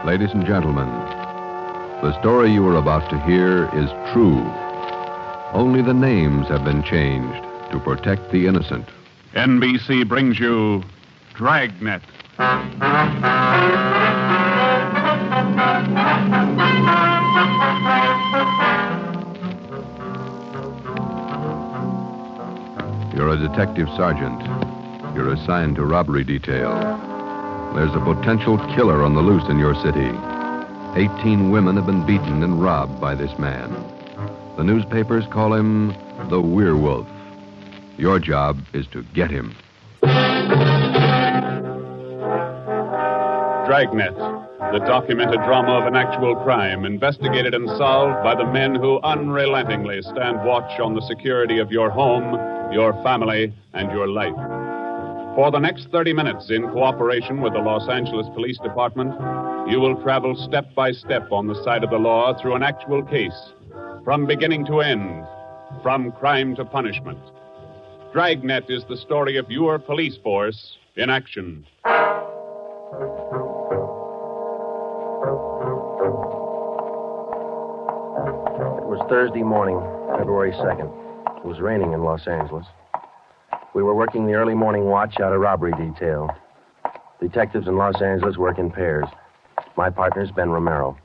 Ladies and gentlemen, the story you are about to hear is true. Only the names have been changed to protect the innocent. NBC brings you Dragnet. You're a detective sergeant. You're assigned to robbery detail. There's a potential killer on the loose in your city. 18 women have been beaten and robbed by this man. The newspapers call him the Werewolf. Your job is to get him. Dragnet, the documented drama of an actual crime, investigated and solved by the men who unrelentingly stand watch on the security of your home, your family, and your life. For the next 30 minutes, in cooperation with the Los Angeles Police Department, you will travel step by step on the side of the law through an actual case, from beginning to end, from crime to punishment. Dragnet is the story of your police force in action. It was Thursday morning, February 2nd. It was raining in Los Angeles. We were working the early morning watch out of robbery detail. Detectives in Los Angeles work in pairs. My partner's Ben Romero.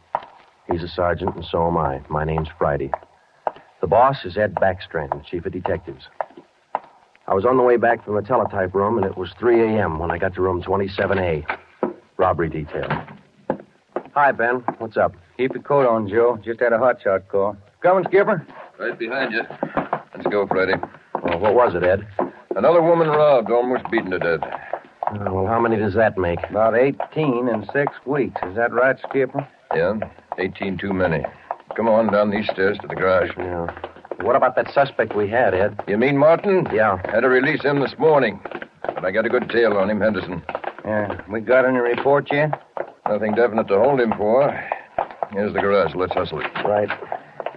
He's a sergeant, and so am I. My name's Friday. The boss is Ed Backstrand, chief of detectives. I was on the way back from the teletype room, and it was 3 a.m. when I got to room 27A, robbery detail. Hi, Ben. What's up? Keep your coat on, Joe. Just had a hotshot call. Coming, Skipper? Right behind you. Let's go, Friday. Well, what was it, Ed? Another woman robbed, almost beaten to death. Well, how many does that make? About 18 in 6 weeks. Is that right, Skipper? Yeah, 18 too many. Come on, down these stairs to the garage. Yeah. What about that suspect we had, Ed? You mean Martin? Yeah. Had to release him this morning. But I got a good tail on him, Henderson. Yeah. We got any report yet? Nothing definite to hold him for. Here's the garage. Let's hustle it. Right.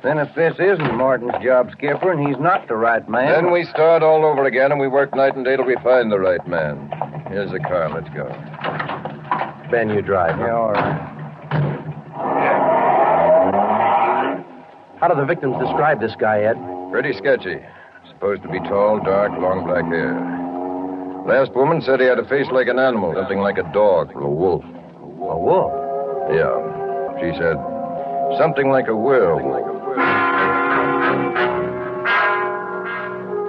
Then if this isn't Martin's job, Skipper, and he's not the right man... Then we start all over again, and we work night and day till we find the right man. Here's the car. Let's go. Ben, you drive. Yeah, all right. How do the victims describe this guy, Ed? Pretty sketchy. Supposed to be tall, dark, long black hair. Last woman said he had a face like an animal, something like a dog or a wolf. A wolf? Yeah. She said something like a werewolf.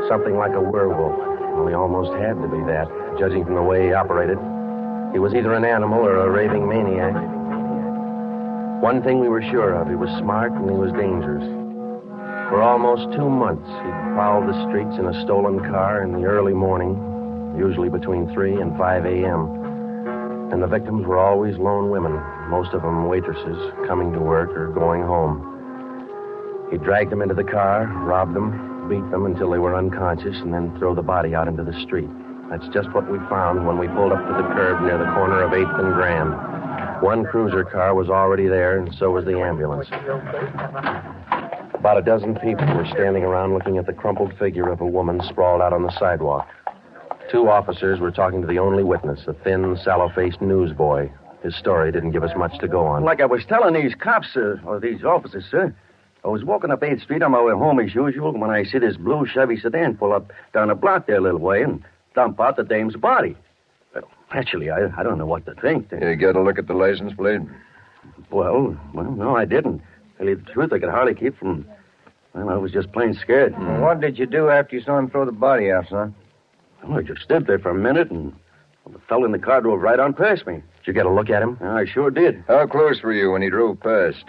Something like a werewolf. Well, he almost had to be that, judging from the way he operated. He was either an animal or a raving maniac. One thing we were sure of, he was smart and he was dangerous. For almost 2 months, he'd prowled the streets in a stolen car in the early morning, usually between 3 and 5 a.m. And the victims were always lone women, most of them waitresses, coming to work or going home. He dragged them into the car, robbed them, beat them until they were unconscious, and then throw the body out into the street. That's just what we found when we pulled up to the curb near the corner of 8th and Grand. One cruiser car was already there, and so was the ambulance. About a dozen people were standing around looking at the crumpled figure of a woman sprawled out on the sidewalk. 2 officers were talking to the only witness, a thin, sallow-faced newsboy. His story didn't give us much to go on. Like I was telling these cops, or these officers, sir, I was walking up 8th Street on my way home as usual when I see this blue Chevy sedan pull up down a block there a little way and dump out the dame's body. Well, actually, I don't know what to think. You got a look at the license plate? Well, no, I didn't. To tell you the truth, I could hardly keep from... Well, I was just plain scared. Mm. What did you do after you saw him throw the body out, son? Well, I just stood there for a minute, and the fellow in the car drove right on past me. Did you get a look at him? I sure did. How close were you when he drove past?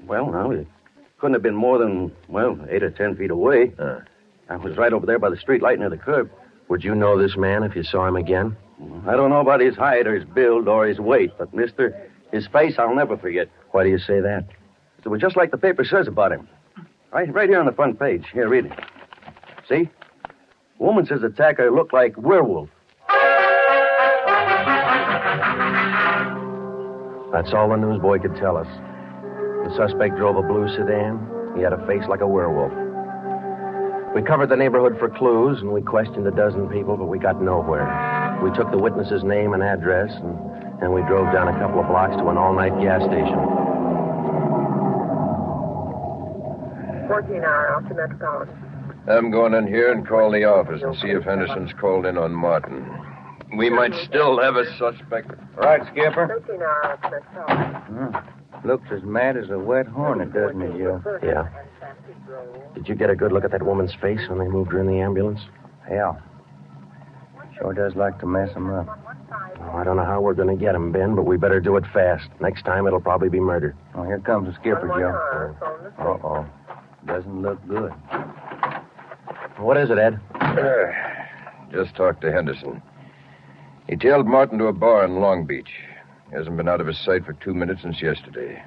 Well, now, it couldn't have been more than, 8 or 10 feet away. I was right over there by the street light near the curb. Would you know this man if you saw him again? I don't know about his height or his build or his weight, but, mister, his face I'll never forget. Why do you say that? It was just like the paper says about him. Right here on the front page. Here, read it. See? Woman says attacker looked like werewolf. That's all the newsboy could tell us. The suspect drove a blue sedan. He had a face like a werewolf. We covered the neighborhood for clues, and we questioned a dozen people, but we got nowhere. We took the witness's name and address, and we drove down a couple of blocks to an all-night gas station. 14-hour off to Metropolitan. I'm going in here and call the office and see if Henderson's called in on Martin. We might still have a suspect. Right, Skipper. 13-hour off to Metropolitan. Looks as mad as a wet hornet, doesn't it, Joe? Yeah. Did you get a good look at that woman's face when they moved her in the ambulance? Yeah. Sure does like to mess him up. Oh, I don't know how we're going to get him, Ben, but we better do it fast. Next time, it'll probably be murder. Oh, here comes the skipper, Joe. Uh-oh. Doesn't look good. What is it, Ed? Just talked to Henderson. He tailed Martin to a bar in Long Beach. He hasn't been out of his sight for 2 minutes since yesterday.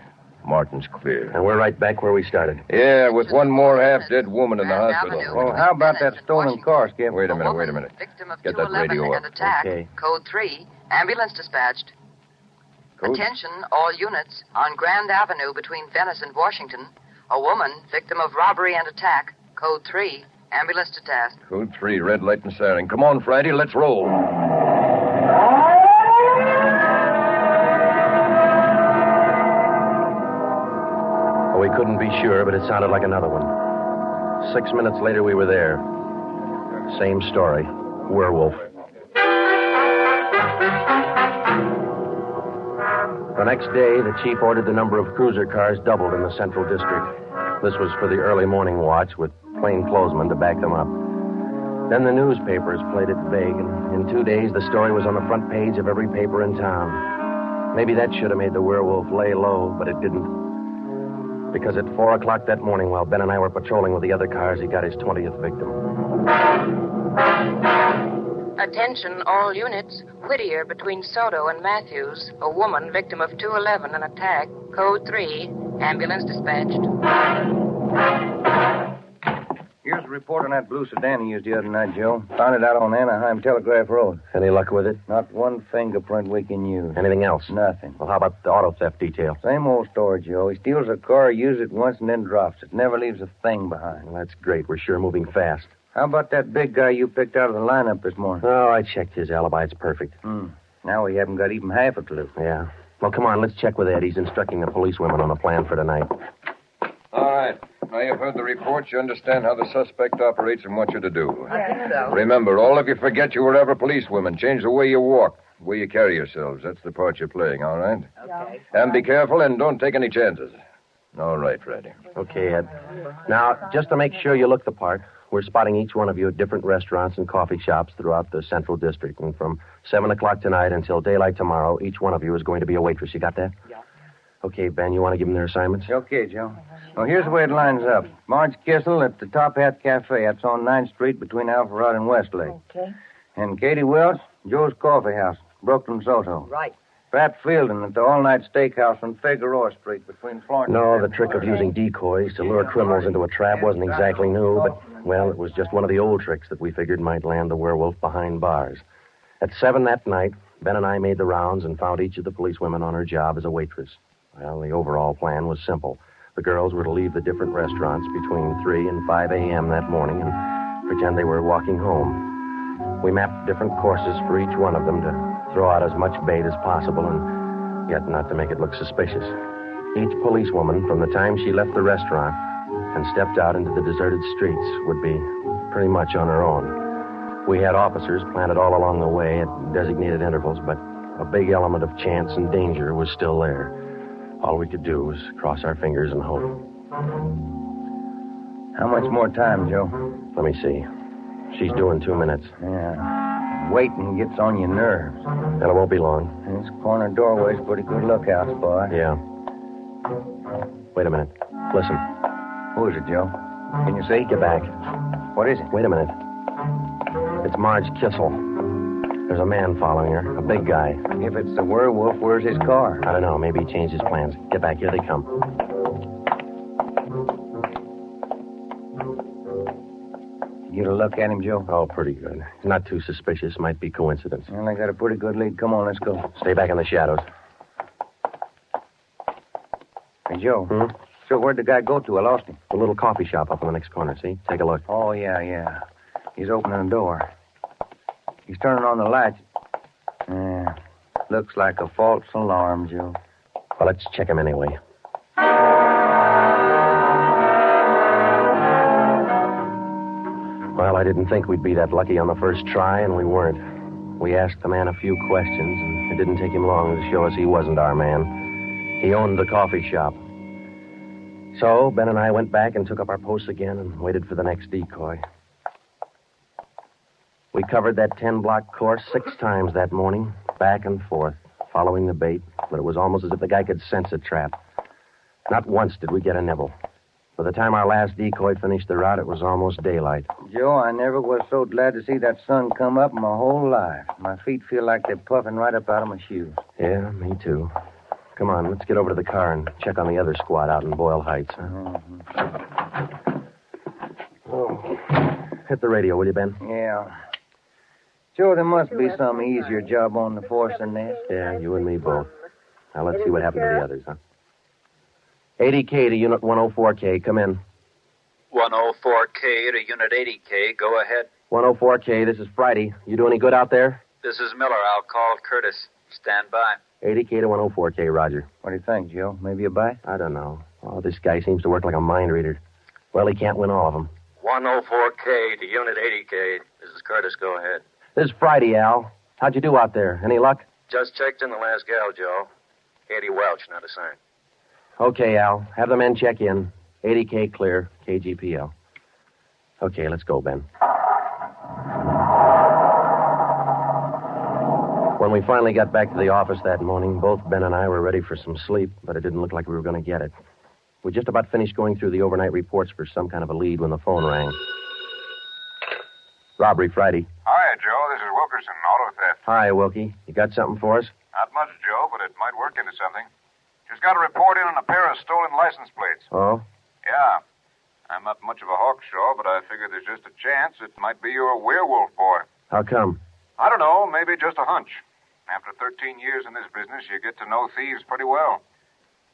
Martin's clear. And we're right back where we started. Yeah, with one more half-dead woman in the hospital. Well, how about that stolen car, Skipper? Wait a minute. Victim of Get that 211 radio up. and attack. Okay. Code 3. Ambulance dispatched. Code? Attention, all units. On Grand Avenue between Venice and Washington. A woman, victim of robbery and attack. Code 3. Ambulance to task. Code 3, red light and siren. Come on, Friday, let's roll. We couldn't be sure, but it sounded like another one. 6 minutes later, we were there. Same story. Werewolf. The next day, the chief ordered the number of cruiser cars doubled in the Central District. This was for the early morning watch with plainclothesmen to back them up. Then the newspapers played it vague, and in 2 days, the story was on the front page of every paper in town. Maybe that should have made the werewolf lay low, but it didn't. Because at 4 o'clock that morning, while Ben and I were patrolling with the other cars, he got his 20th victim. Attention, all units. Whittier between Soto and Matthews. A woman victim of 211 and attack. Code 3. Ambulance dispatched. Here's a report on that blue sedan he used the other night, Joe. Found it out on Anaheim Telegraph Road. Any luck with it? Not one fingerprint we can use. Anything else? Nothing. Well, how about the auto theft detail? Same old story, Joe. He steals a car, uses it once, and then drops it. Never leaves a thing behind. Well, that's great. We're sure moving fast. How about that big guy you picked out of the lineup this morning? Oh, I checked his alibi. It's perfect. Now we haven't got even half a clue. Yeah. Well, come on, let's check with Ed. He's instructing the policewomen on the plan for tonight. All right. Now you've heard the report. You understand how the suspect operates and what you're to do. I think so. Remember, all of you forget you were ever policewomen. Change the way you walk, the way you carry yourselves. That's the part you're playing, all right? Okay. And be careful and don't take any chances. All right, Freddie. Okay, Ed. Now, just to make sure you look the part, we're spotting each one of you at different restaurants and coffee shops throughout the Central District. And from 7 o'clock tonight until daylight tomorrow, each one of you is going to be a waitress. You got that? Yeah. Okay, Ben, you want to give them their assignments? Okay, Joe. Well, here's the way it lines up. Marge Kissel at the Top Hat Cafe. That's on 9th Street between Alpharetta and Westlake. Okay. And Katie Welch, Joe's Coffee House, Brooklyn, Soto. Right. Pat Fielden at the All-Night Steakhouse on Figueroa Street between Florence No, and... the trick of using decoys to lure criminals into a trap wasn't exactly new, but, well, it was just one of the old tricks that we figured might land the werewolf behind bars. At 7 that night, Ben and I made the rounds and found each of the policewomen on her job as a waitress. Well, the overall plan was simple. The girls were to leave the different restaurants between 3 and 5 a.m. that morning and pretend they were walking home. We mapped different courses for each one of them to throw out as much bait as possible and yet not to make it look suspicious. Each policewoman, from the time she left the restaurant and stepped out into the deserted streets, would be pretty much on her own. We had officers planted all along the way at designated intervals, but a big element of chance and danger was still there. All we could do was cross our fingers and hope. How much more time, Joe? Let me see. She's due in 2 minutes. Yeah. Waiting gets on your nerves. Well, it won't be long. This corner doorway's pretty good lookout, boy. Yeah. Wait a minute. Listen. Who is it, Joe? Can you see? Get back. What is it? Wait a minute. It's Marge Kissel. There's a man following her, a big guy. If it's the werewolf, where's his car? I don't know. Maybe he changed his plans. Get back. Here they come. You get a look at him, Joe? Oh, pretty good. He's not too suspicious. Might be coincidence. Well, I got a pretty good lead. Come on, let's go. Stay back in the shadows. Hey, Joe. So where'd the guy go to? I lost him. A little coffee shop up in the next corner, see? Take a look. Oh, yeah. He's opening the door. He's turning on the lights. Yeah. Looks like a false alarm, Joe. Well, let's check him anyway. Well, I didn't think we'd be that lucky on the first try, and we weren't. We asked the man a few questions, and it didn't take him long to show us he wasn't our man. He owned the coffee shop. So, Ben and I went back and took up our posts again and waited for the next decoy. We covered that 10-block course 6 times that morning, back and forth, following the bait, but it was almost as if the guy could sense a trap. Not once did we get a nibble. By the time our last decoy finished the route, it was almost daylight. Joe, I never was so glad to see that sun come up in my whole life. My feet feel like they're puffing right up out of my shoes. Yeah, me too. Come on, let's get over to the car and check on the other squad out in Boyle Heights. Huh? Oh. Hit the radio, will you, Ben? Yeah. Joe, there must be some easier job on the force than this. Yeah, you and me both. Now, let's see what happened to the others, huh? 80K to Unit 104K. Come in. 104K to Unit 80K. Go ahead. 104K, this is Friday. You do any good out there? This is Miller. I'll call Curtis. Stand by. 80K to 104K, Roger. What do you think, Joe? Maybe a bite? I don't know. Oh, this guy seems to work like a mind reader. Well, he can't win all of them. 104K to Unit 80K. This is Curtis. Go ahead. This is Friday, Al. How'd you do out there? Any luck? Just checked in the last gal, Joe. Katie Welch, not assigned. Okay, Al. Have the men check in. 80K clear. KGPL. Okay, let's go, Ben. When we finally got back to the office that morning, both Ben and I were ready for some sleep, but it didn't look like we were going to get it. We just about finished going through the overnight reports for some kind of a lead when the phone rang. Robbery Friday. Hi, Joe. This is Wilkerson, auto theft. Hi, Wilkie. You got something for us? Not much, Joe, but it might work into something. Just got a report in on a pair of stolen license plates. Oh? Yeah. I'm not much of a hawkshaw, but I figure there's just a chance it might be your werewolf boy. How come? I don't know. Maybe just a hunch. After 13 years in this business, you get to know thieves pretty well.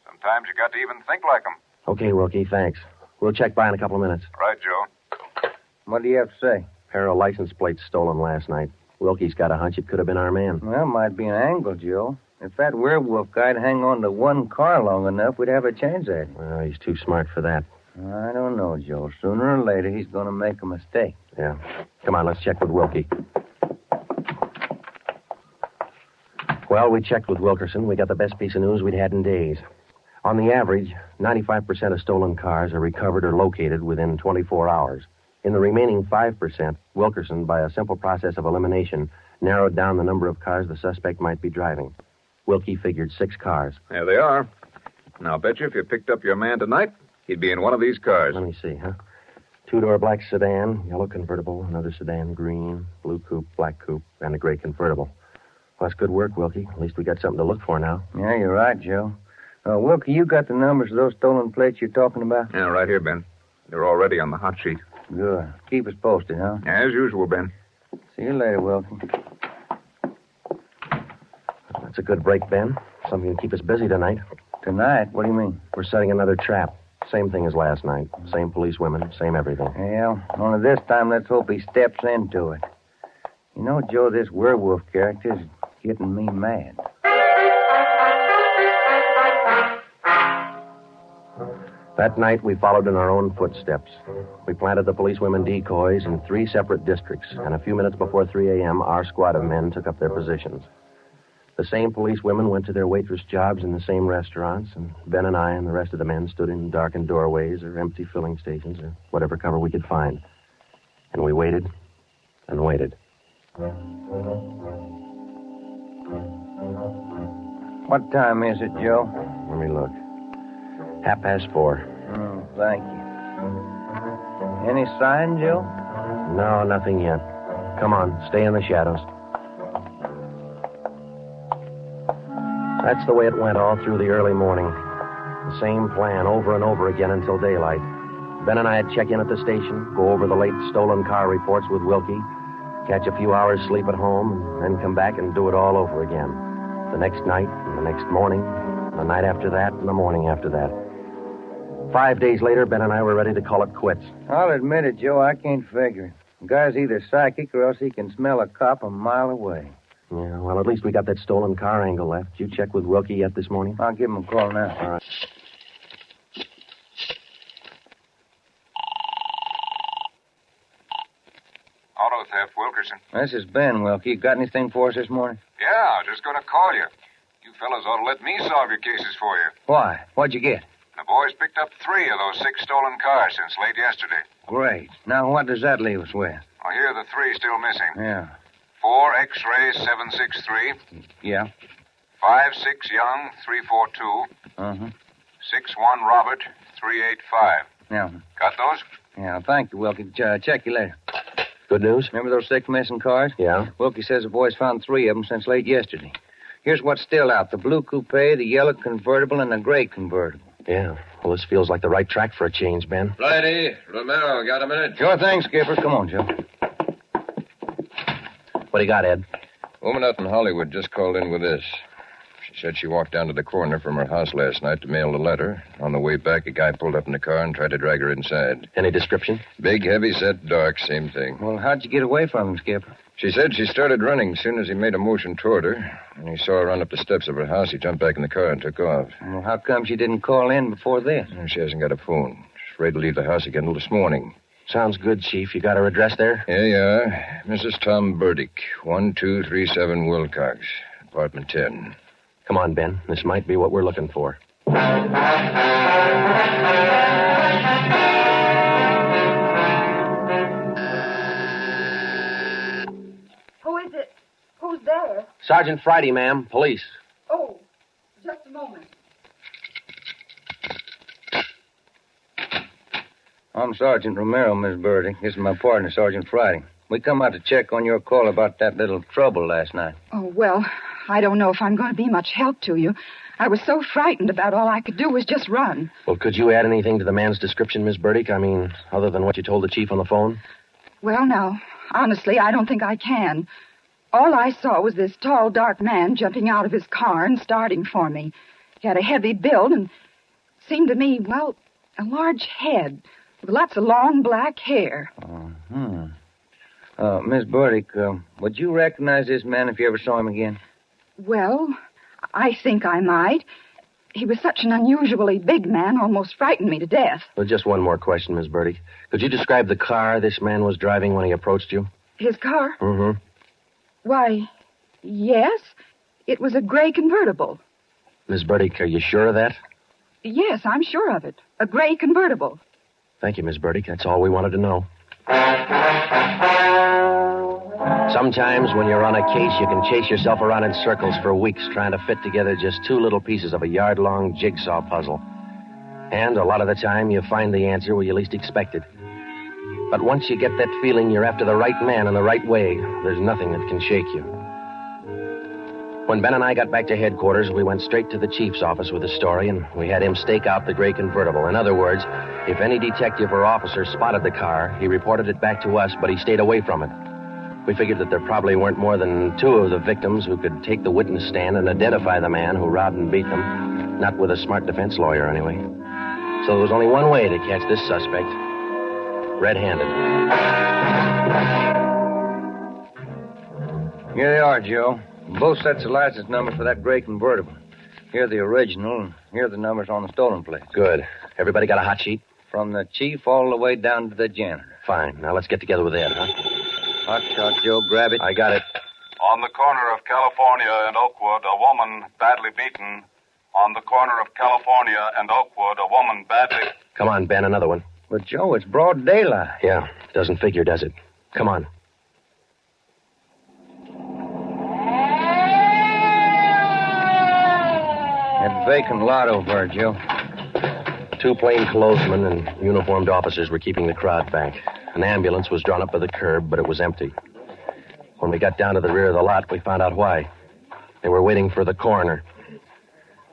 Sometimes you got to even think like them. Okay, Wilkie, thanks. We'll check by in a couple of minutes. Right, Joe. What do you have to say? Pair of license plates stolen last night. Wilkie's got a hunch it could have been our man. Well, might be an angle, Joe. If that werewolf guy'd hang on to one car long enough, we'd have a chance at him. Well, he's too smart for that. I don't know, Joe. Sooner or later, he's going to make a mistake. Yeah. Come on, let's check with Wilkie. Well, we checked with Wilkerson. We got the best piece of news we'd had in days. On the average, 95% of stolen cars are recovered or located within 24 hours. In the remaining 5%, Wilkerson, by a simple process of elimination, narrowed down the number of cars the suspect might be driving. Wilkie figured 6 cars. There they are. Now, I'll bet you if you picked up your man tonight, he'd be in one of these cars. Let me see, huh? 2-door black sedan, yellow convertible, another sedan, green, blue coupe, black coupe, and a gray convertible. Well, that's good work, Wilkie. At least we got something to look for now. Yeah, you're right, Joe. Wilkie, you got the numbers of those stolen plates you're talking about? Yeah, right here, Ben. They're already on the hot sheet. Good. Keep us posted, huh? As usual, Ben. See you later, Wilkie. That's a good break, Ben. Something to keep us busy tonight. Tonight? What do you mean? We're setting another trap. Same thing as last night. Same police women, same everything. Well, only this time let's hope he steps into it. You know, Joe, this werewolf character's getting me mad. That night, we followed in our own footsteps. We planted the policewomen decoys in 3 separate districts, and a few minutes before 3 a.m., our squad of men took up their positions. The same policewomen went to their waitress jobs in the same restaurants, and Ben and I and the rest of the men stood in darkened doorways or empty filling stations or whatever cover we could find. And we waited and waited. What time is it, Joe? Let me look. 4:30. Oh, thank you. Any sign, Joe? No, nothing yet. Come on, stay in the shadows. That's the way it went all through the early morning. The same plan over and over again until daylight. Ben and I'd check in at the station, go over the late stolen car reports with Wilkie, catch a few hours sleep at home, and then come back and do it all over again. The next night, and the next morning, the night after that, and the morning after that. 5 days later, Ben and I were ready to call it quits. I'll admit it, Joe, I can't figure it. The guy's either psychic or else he can smell a cop a mile away. Yeah, well, at least we got that stolen car angle left. Did you check with Wilkie yet this morning? I'll give him a call now. All right. Auto theft, Wilkerson. This is Ben, Wilkie. Got anything for us this morning? Yeah, just going to call you. You fellas ought to let me solve your cases for you. Why? What'd you get? The boys picked up 3 of those 6 stolen cars since late yesterday. Great. Now, what does that leave us with? Well, here are the 3 still missing. Yeah. 4 X-ray 763. Yeah. 5-6 Young 342. Uh-huh. 6-1 Robert 385. Yeah. Got those? Yeah, thank you, Wilkie. Check you later. Good news? Remember those 6 missing cars? Yeah. Wilkie says the boys found 3 of them since late yesterday. Here's what's still out. The blue coupe, the yellow convertible, and the gray convertible. Yeah. Well, this feels like the right track for a change, Ben. Friday, Romero, got a minute? Sure thing, Skipper. Come on, Joe. What do you got, Ed? Woman out in Hollywood just called in with this. She said she walked down to the corner from her house last night to mail a letter. On the way back, a guy pulled up in the car and tried to drag her inside. Any description? Big, heavy set, dark, same thing. Well, how'd you get away from him, Skipper? She said she started running as soon as he made a motion toward her. When he saw her run up the steps of her house, he jumped back in the car and took off. Well, how come she didn't call in before this? She hasn't got a phone. She's afraid to leave the house again until this morning. Sounds good, Chief. You got her address there? Here you are. Mrs. Tom Burdick, 1237 Wilcox, apartment 10. Come on, Ben. This might be what we're looking for. Who is it? Who's there? Sergeant Friday, ma'am. Police. Oh, just a moment. I'm Sergeant Romero, Miss Burdick. This is my partner, Sergeant Friday. We come out to check on your call about that little trouble last night. Oh, well, I don't know if I'm going to be much help to you. I was so frightened about all I could do was just run. Well, could you add anything to the man's description, Miss Burdick? I mean, other than what you told the chief on the phone? Well, now, honestly, I don't think I can. All I saw was this tall, dark man jumping out of his car and starting for me. He had a heavy build and seemed to me, well, a large head with lots of long black hair. Miss Burdick, would you recognize this man if you ever saw him again? Well, I think I might. He was such an unusually big man, almost frightened me to death. Well, just one more question, Miss Burdick. Could you describe the car this man was driving when he approached you? His car? Mm-hmm. Why, yes. It was a gray convertible. Miss Burdick, are you sure of that? Yes, I'm sure of it. A gray convertible. Thank you, Miss Burdick. That's all we wanted to know. Sometimes when you're on a case, you can chase yourself around in circles for weeks trying to fit together just 2 little pieces of a yard-long jigsaw puzzle. And a lot of the time, you find the answer where you least expect it. But once you get that feeling you're after the right man in the right way, there's nothing that can shake you. When Ben and I got back to headquarters, we went straight to the chief's office with the story, and we had him stake out the gray convertible. In other words, if any detective or officer spotted the car, he reported it back to us, but he stayed away from it. We figured that there probably weren't more than 2 of the victims who could take the witness stand and identify the man who robbed and beat them. Not with a smart defense lawyer, anyway. So there was only one way to catch this suspect. Red-handed. Here they are, Joe. Both sets of license numbers for that gray convertible. Here are the original, and here are the numbers on the stolen plate. Good. Everybody got a hot sheet? From the chief all the way down to the janitor. Fine. Now let's get together with Ed, huh? Hot shot, Joe. Grab it. I got it. On the corner of California and Oakwood, a woman badly beaten. On the corner of California and Oakwood, a woman badly... Come on, Ben, another one. But, Joe, it's broad daylight. Yeah, doesn't figure, does it? Come on. That vacant lot over there, Joe. 2 plainclothesmen and uniformed officers were keeping the crowd back. An ambulance was drawn up by the curb, but it was empty. When we got down to the rear of the lot, we found out why. They were waiting for the coroner.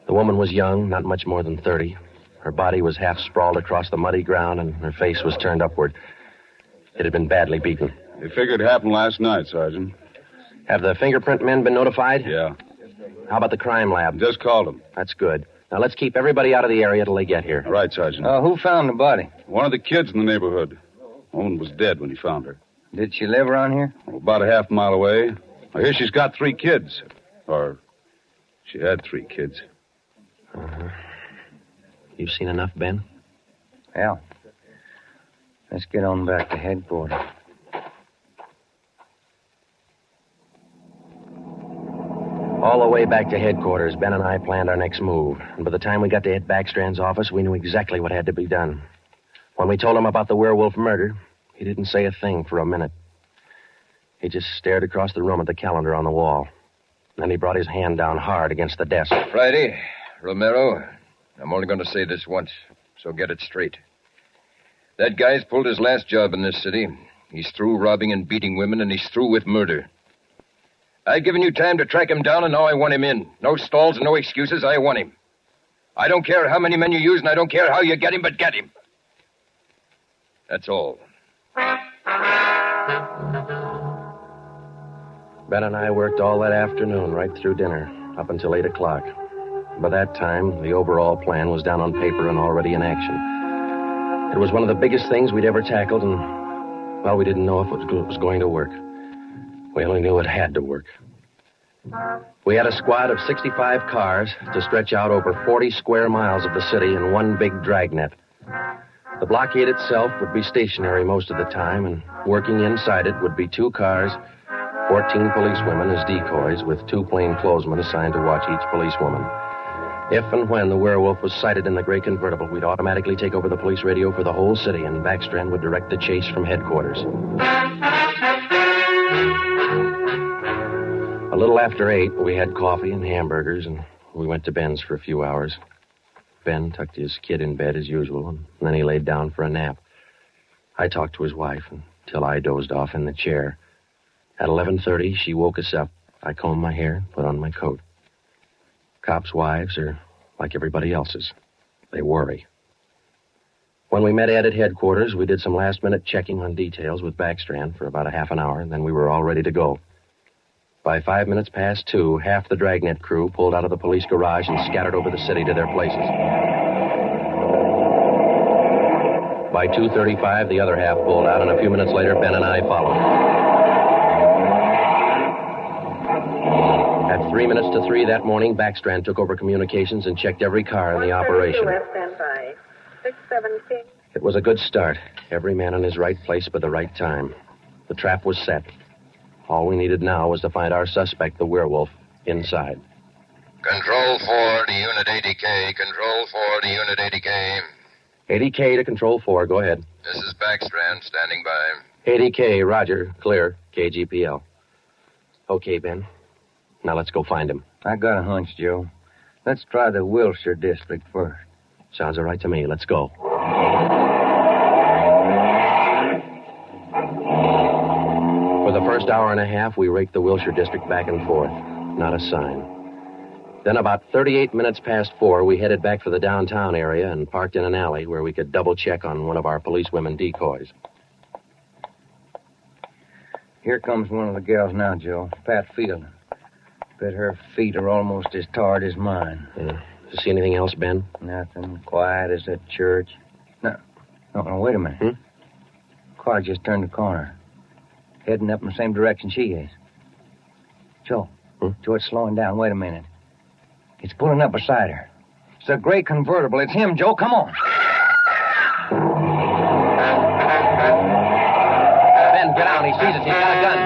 The woman was young, not much more than 30. Her body was half sprawled across the muddy ground, and her face was turned upward. It had been badly beaten. They figured it happened last night, Sergeant. Have the fingerprint men been notified? Yeah. How about the crime lab? Just called them. That's good. Now, let's keep everybody out of the area till they get here. All right, Sergeant. Who found the body? One of the kids in the neighborhood. The woman was dead when he found her. Did she live around here? About a half mile away. I hear she's got 3 kids. Or she had 3 kids. Uh-huh. You seen enough, Ben? Yeah. Let's get on back to headquarters. All the way back to headquarters, Ben and I planned our next move. And by the time we got to Ed Backstrand's office, we knew exactly what had to be done. When we told him about the Werewolf murder, he didn't say a thing for a minute. He just stared across the room at the calendar on the wall. Then he brought his hand down hard against the desk. Friday, Romero, I'm only going to say this once, so get it straight. That guy's pulled his last job in this city. He's through robbing and beating women, and he's through with murder. I've given you time to track him down, and now I want him in. No stalls and no excuses. I want him. I don't care how many men you use, and I don't care how you get him, but get him. That's all. Ben and I worked all that afternoon, right through dinner, up until 8 o'clock. By that time, the overall plan was down on paper and already in action. It was one of the biggest things we'd ever tackled, and, well, we didn't know if it was going to work. We only knew it had to work. We had a squad of 65 cars to stretch out over 40 square miles of the city in one big dragnet. The blockade itself would be stationary most of the time, and working inside it would be 2 cars, 14 policewomen as decoys, with 2 plainclothesmen assigned to watch each policewoman. If and when the Werewolf was sighted in the gray convertible, we'd automatically take over the police radio for the whole city, and Backstrand would direct the chase from headquarters. A little after 8, we had coffee and hamburgers, and we went to Ben's for a few hours. Ben tucked his kid in bed as usual, and then he laid down for a nap. I talked to his wife until I dozed off in the chair. At 11:30, she woke us up. I combed my hair and put on my coat. Cops' wives are like everybody else's. They worry. When we met Ed at headquarters, we did some last-minute checking on details with Backstrand for about a half an hour, and then we were all ready to go. By 5 minutes past 2, half the Dragnet crew pulled out of the police garage and scattered over the city to their places. By 2:35, the other half pulled out, and a few minutes later, Ben and I followed. At 3 minutes to 3 that morning, Backstrand took over communications and checked every car in the operation. Standby. 617. It was a good start. Every man in his right place by the right time. The trap was set. All we needed now was to find our suspect, the Werewolf, inside. Control 4 to Unit 80K. Control 4 to Unit 80K. 80K to Control 4. Go ahead. This is Backstrand, standing by. 80K, roger. Clear. KGPL. Okay, Ben. Now let's go find him. I got a hunch, Joe. Let's try the Wilshire district first. Sounds all right to me. Let's go. For the first hour and a half, we raked the Wilshire district back and forth. Not a sign. Then about 38 minutes past 4, we headed back for the downtown area and parked in an alley where we could double-check on one of our policewomen decoys. Here comes one of the gals now, Joe. Pat Field. Bet her feet are almost as tarred as mine. Yeah. See anything else, Ben? Nothing. Quiet as a church. No, wait a minute. Car just turned the corner. Heading up in the same direction she is. Joe. Joe, it's slowing down. Wait a minute. It's pulling up beside her. It's a gray convertible. It's him, Joe. Come on. Ben, get out. He sees us. He's got a gun.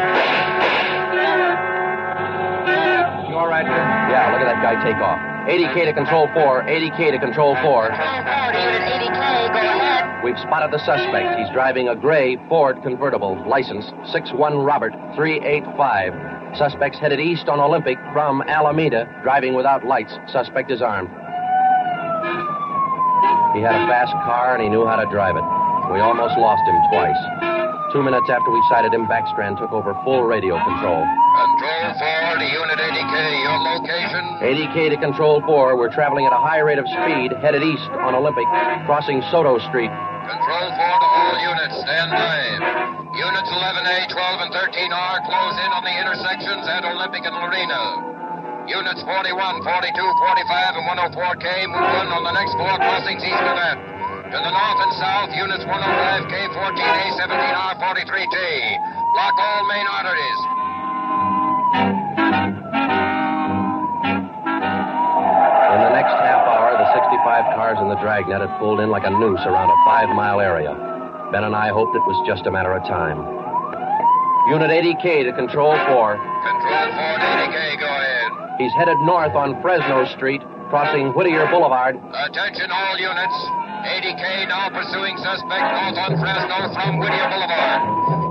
You all right, Ben? Yeah, look at that guy take off. 80K to Control 4. 80K to Control 4. Control 4 to Unit 80K. Go ahead. We've spotted the suspect. He's driving a gray Ford convertible, license 61 Robert 385. Suspect's headed east on Olympic from Alameda, driving without lights. Suspect is armed. He had a fast car and he knew how to drive it. We almost lost him twice. 2 minutes after we sighted him, Backstrand took over full radio control. Control 4 to Unit 80K. Your location? 80K to Control 4. We're traveling at a high rate of speed, headed east on Olympic, crossing Soto Street. Control 4 to all units. Stand by. Units 11A, 12, and 13R close in on the intersections at Olympic and Lorena. Units 41, 42, 45, and 104K move in on the next 4 crossings east of that. To the north and south, units 105K, 14A, 17R, 43T. Block all main arteries. Dragnet had pulled in like a noose around a 5-mile area. Ben and I hoped it was just a matter of time. Unit 80K to Control 4. Control 4 to 80K, go ahead. He's headed north on Fresno Street, crossing Whittier Boulevard. Attention all units. 80K now pursuing suspect north on Fresno from Whittier Boulevard.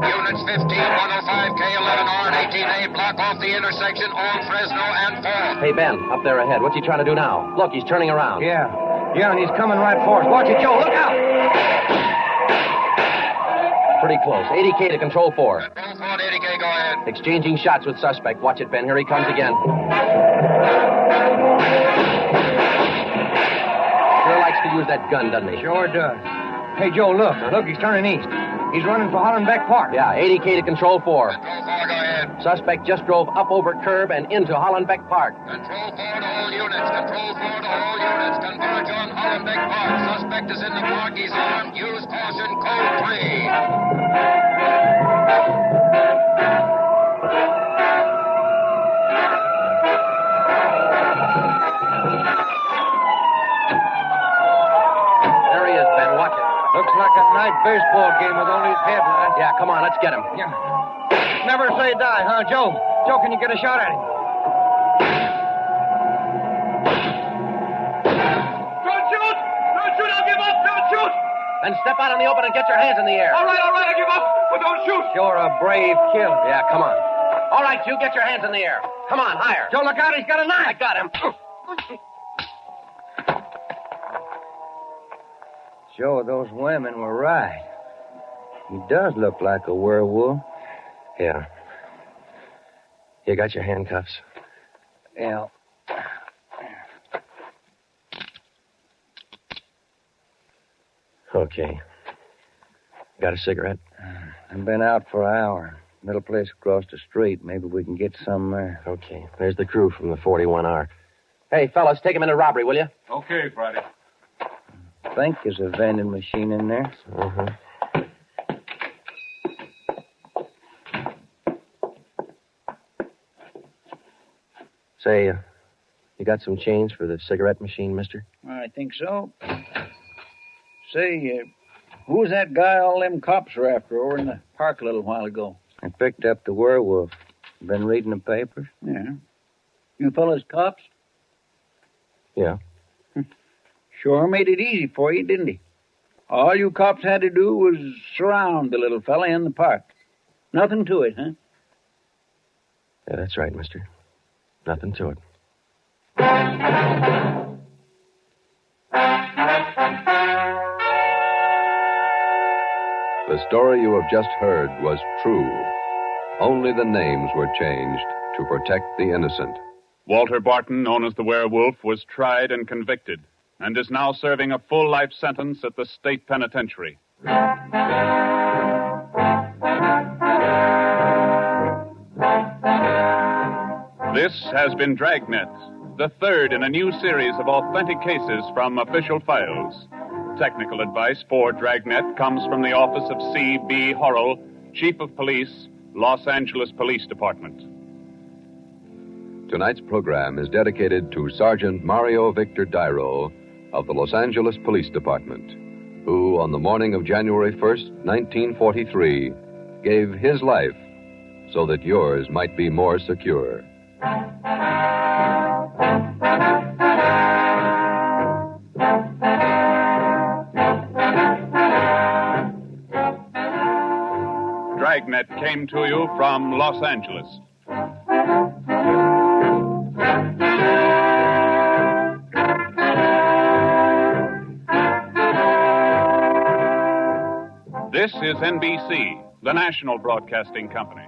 Units 15, 105K, 11R, and 18A block off the intersection on Fresno and 4th. Hey, Ben, up there ahead. What's he trying to do now? Look, he's turning around. Yeah, and he's coming right for us. Watch it, Joe. Look out! Pretty close. 80K to Control 4. Control 4 to 80K, go ahead. Exchanging shots with suspect. Watch it, Ben. Here he comes again. Sure likes to use that gun, doesn't he? Sure does. Hey, Joe, look. Look, he's turning east. He's running for Hollenbeck Park. Yeah, 80K to Control 4. Control 4, go ahead. Suspect just drove up over curb and into Hollenbeck Park. Control 4 to all units. Control 4 to all units. Converge on Hollenbeck Park. Suspect is in the park. He's armed. Use caution. Code 3. There he is, Ben. Watch it. Looks like a night baseball game with only his headlights. Yeah, come on. Let's get him. Yeah. Never say die, huh, Joe? Joe, can you get a shot at him? Don't shoot! Don't shoot! I'll give up! Don't shoot! Then step out in the open and get your hands in the air. All right, I give up! But don't shoot! You're a brave killer. Yeah, come on. All right, you get your hands in the air. Come on, higher. Joe, look out. He's got a knife. I got him. Joe, those women were right. He does look like a werewolf. Yeah. You got your handcuffs? Yeah. Okay. Got a cigarette? I've been out for an hour. Little place across the street. Maybe we can get some there. Okay. There's the crew from the 41R. Hey, fellas, take him into robbery, will you? Okay, Friday. I think there's a vending machine in there. Uh-huh. Say, you got some change for the cigarette machine, mister? I think so. Say, who was that guy all them cops were after over in the park a little while ago? I picked up the werewolf. Been reading the papers? Yeah. You fellas cops? Yeah. Sure made it easy for you, didn't he? All you cops had to do was surround the little fella in the park. Nothing to it, huh? Yeah, that's right, mister. Nothing to it. The story you have just heard was true. Only the names were changed to protect the innocent. Walter Barton, known as the Werewolf, was tried and convicted and is now serving a full life sentence at the state penitentiary. This has been Dragnet, the third in a new series of authentic cases from official files. Technical advice for Dragnet comes from the office of C.B. Horrell, Chief of Police, Los Angeles Police Department. Tonight's program is dedicated to Sergeant Mario Victor Dairo of the Los Angeles Police Department, who, on the morning of January 1st, 1943, gave his life so that yours might be more secure. Dragnet came to you from Los Angeles. This is NBC, the national broadcasting company.